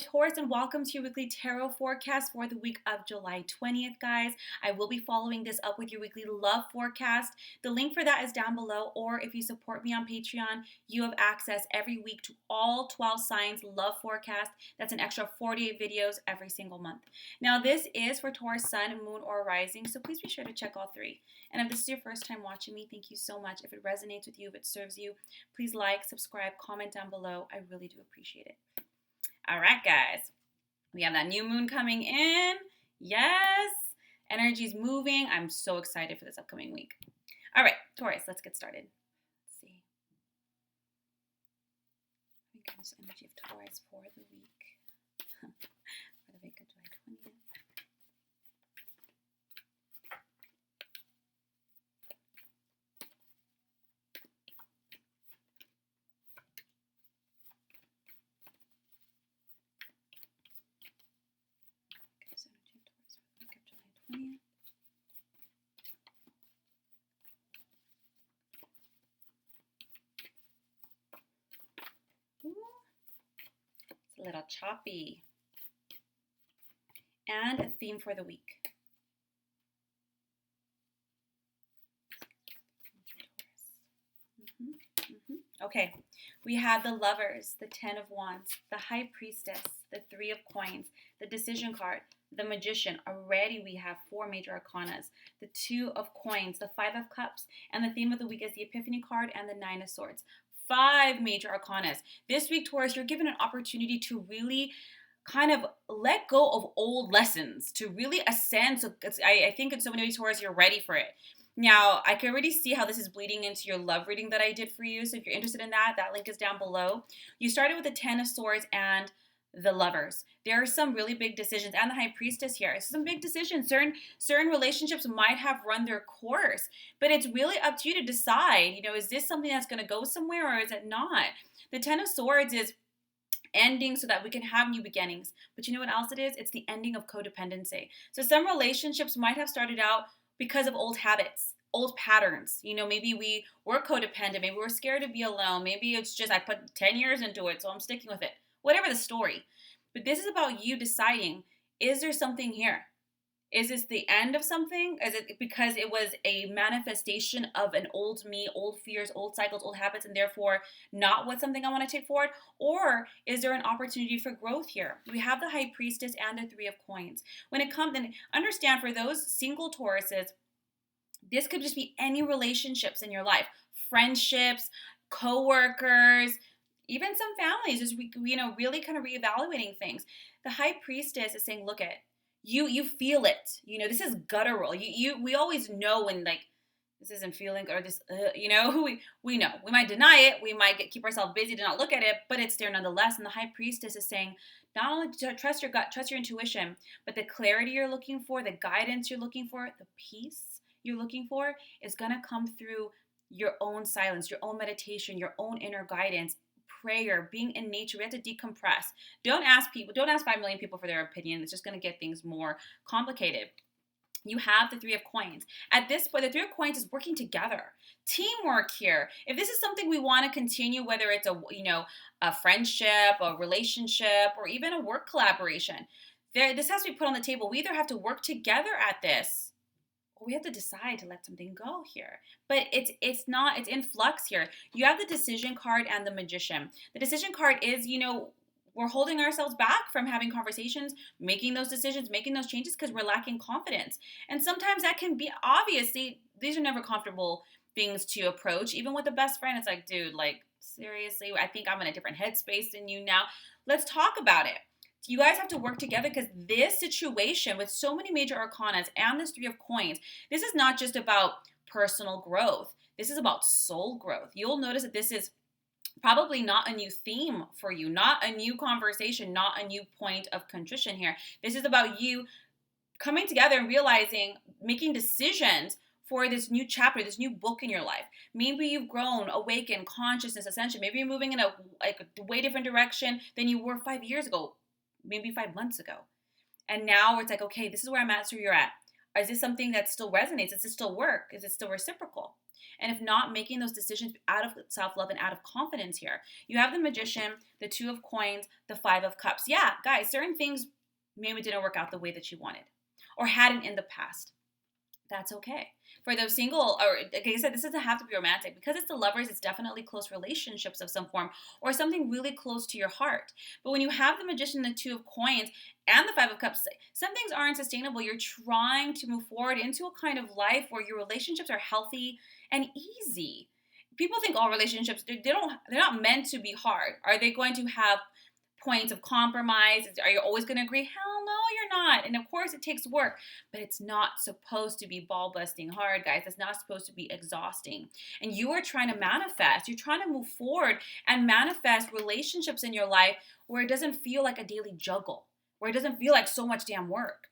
Taurus, and welcome to your weekly tarot forecast for the week of July 20th, guys. I will be following this up with your weekly love forecast. The link for that is down below, or if you support me on Patreon, you have access every week to all 12 signs love forecast. That's an extra 48 videos every single month. Now, this is for Taurus, Sun, Moon, or Rising, so please be sure to check all three. And if this is your first time watching me, thank you so much. If it resonates with you, if it serves you, please like, subscribe, comment down below. I really do appreciate it. All right, guys, we have that new moon coming in. Yes, energy's moving. I'm so excited for this upcoming week. All right, Taurus, let's get started. Let's see. I think there's energy of Taurus for the week. For the week of July 20th. It's a little choppy. And a theme for the week. Okay, we have the Lovers, the Ten of Wands, the High Priestess, the Three of Coins, the Decision card, the Magician. Already we have 4 major arcanas, the Two of Coins, the Five of Cups, and the theme of the week is the Epiphany card and the Nine of Swords. 5 major arcanas. This week, Taurus, you're given an opportunity to really kind of let go of old lessons, to really ascend. So I think in so many ways, Taurus, you're ready for it. Now, I can already see how this is bleeding into your love reading that I did for you. So if you're interested in that, that link is down below. You started with the Ten of Swords and the Lovers. There are some really big decisions, and the High Priestess here. Some big decisions. Certain relationships might have run their course, but it's really up to you to decide, is this something that's going to go somewhere or is it not? The Ten of Swords is ending so that we can have new beginnings. But you know what else it is? It's the ending of codependency. So some relationships might have started out because of old habits, old patterns. Maybe we were codependent. Maybe we're scared to be alone. Maybe it's just I put 10 years into it, so I'm sticking with it. Whatever the story. But this is about you deciding, is there something here? Is this the end of something? Is it because it was a manifestation of an old me, old fears, old cycles, old habits, and therefore not what something I want to take forward? Or is there an opportunity for growth here? We have the High Priestess and the Three of Coins. When it comes, and understand for those single Tauruses, this could just be any relationships in your life, friendships, co-workers, even some families, just really kind of reevaluating things. The High Priestess is saying, look at you feel it. This is guttural. We always know when this isn't feeling or this we know. We might deny it. We might keep ourselves busy to not look at it, but it's there nonetheless. And the High Priestess is saying, not only to trust your gut, trust your intuition, but the clarity you're looking for, the guidance you're looking for, the peace you're looking for is going to come through your own silence, your own meditation, your own inner guidance, prayer, being in nature. We have to decompress. Don't ask 5 million people for their opinion. It's just going to get things more complicated. You have the Three of Coins. At this point, the Three of Coins is working together. Teamwork here. If this is something we want to continue, whether it's a friendship, a relationship, or even a work collaboration, this has to be put on the table. We either have to work together at this, or we have to decide to let something go here. But it's in flux here. You have the Decision card and the Magician. The Decision card is, we're holding ourselves back from having conversations, making those decisions, making those changes because we're lacking confidence. And sometimes that can be, obviously, these are never comfortable things to approach. Even with a best friend, it's like, dude, seriously, I think I'm in a different headspace than you now. Let's talk about it. You guys have to work together because this situation with so many major arcanas and this Three of Coins, this is not just about personal growth. This is about soul growth. You'll notice that this is probably not a new theme for you, not a new conversation, not a new point of contrition here. This is about you coming together and realizing, making decisions for this new chapter, this new book in your life. Maybe you've grown, awakened, consciousness, ascension. Maybe you're moving in a way different direction than you were 5 years ago, maybe 5 months ago. And now it's like, okay, this is where I'm at, so you're at. Is this something that still resonates? Does it still work? Is it still reciprocal? And if not, making those decisions out of self-love and out of confidence here. You have the Magician, the Two of Coins, the Five of Cups. Yeah, guys, certain things maybe didn't work out the way that you wanted or hadn't in the past. That's okay. For those single, or like I said, this doesn't have to be romantic. Because it's the Lovers, it's definitely close relationships of some form or something really close to your heart. But when you have the Magician, the Two of Coins, and the Five of Cups, some things aren't sustainable. You're trying to move forward into a kind of life where your relationships are healthy and easy. People think all relationships, they're not meant to be hard. Are they going to have points of compromise? Are you always going to agree? Hell no, you're not. And of course it takes work, but it's not supposed to be ball busting hard, guys. It's not supposed to be exhausting. And you are trying to manifest. You're trying to move forward and manifest relationships in your life where it doesn't feel like a daily juggle, where it doesn't feel like so much damn work.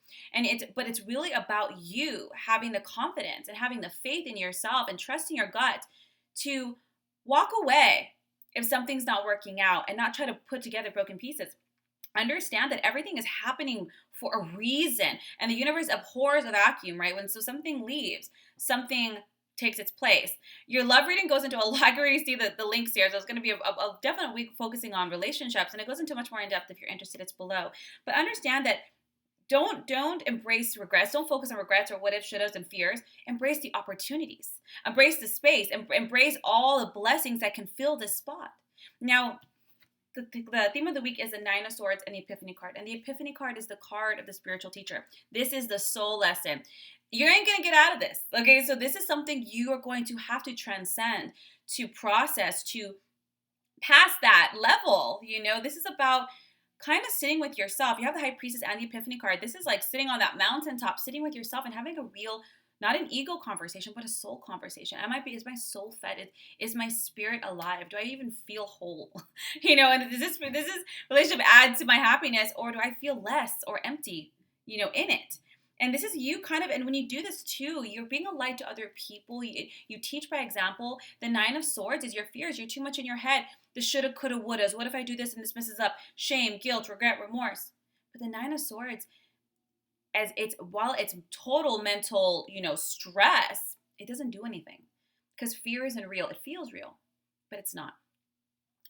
But it's really about you having the confidence and having the faith in yourself and trusting your gut to walk away if something's not working out and not try to put together broken pieces. Understand that everything is happening for a reason, and the universe abhors a vacuum, right? When something leaves, something takes its place. Your love reading goes into a lot. I can already see the links here. So it's going to be a definite week focusing on relationships, and it goes into much more in depth. If you're interested, it's below. But understand that don't embrace regrets. Don't focus on regrets or what if, should haves, and fears. Embrace the opportunities. Embrace the space. Embrace all the blessings that can fill this spot. Now, the theme of the week is the Nine of Swords and the Epiphany card. And the Epiphany card is the card of the spiritual teacher. This is the soul lesson. You ain't going to get out of this. Okay, so this is something you are going to have to transcend, to process, to pass that level. This is about kind of sitting with yourself. You have the High Priestess and the Epiphany card. This is like sitting on that mountaintop, sitting with yourself and having a real, not an ego conversation, but a soul conversation. Is my soul fed? Is my spirit alive? Do I even feel whole? And does this relationship add to my happiness, or do I feel less or empty, in it? And this is you kind of, and when you do this too, you're being a light to other people. You teach by example. The Nine of Swords is your fears. You're too much in your head. The shoulda, coulda, wouldas. What if I do this and this messes up? Shame, guilt, regret, remorse. But the Nine of Swords, while it's total mental, stress, it doesn't do anything. Because fear isn't real. It feels real, but it's not.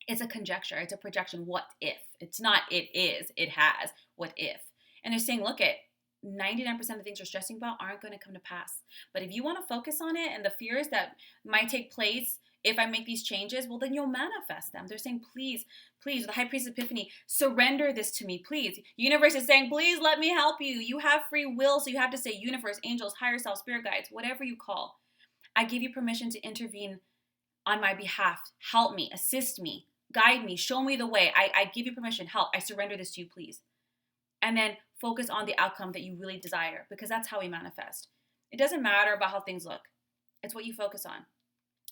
It's a conjecture. It's a projection. What if? It's not it is. It has. What if? And they're saying, look at 99% of the things you're stressing about aren't going to come to pass. But if you want to focus on it and the fears that might take place if I make these changes, well, then you'll manifest them. They're saying, please, please, the High Priestess Epiphany, surrender this to me, please. Universe is saying, please let me help you. You have free will, so you have to say universe, angels, higher self, spirit guides, whatever you call. I give you permission to intervene on my behalf. Help me, assist me, guide me, show me the way. I give you permission, help. I surrender this to you, please. And then focus on the outcome that you really desire, because that's how we manifest. It doesn't matter about how things look. It's what you focus on.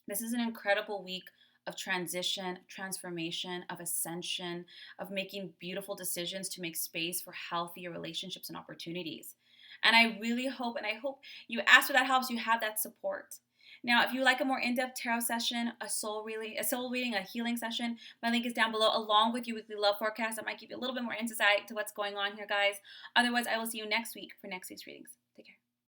This is an incredible week of transition, transformation, of ascension, of making beautiful decisions to make space for healthier relationships and opportunities. And I really hope, and I hope you ask for that helps, you have that support. Now, if you like a more in-depth tarot session, a soul reading, a healing session, my link is down below, along with your weekly love forecast. That might give you a little bit more insight to what's going on here, guys. Otherwise, I will see you next week for next week's readings.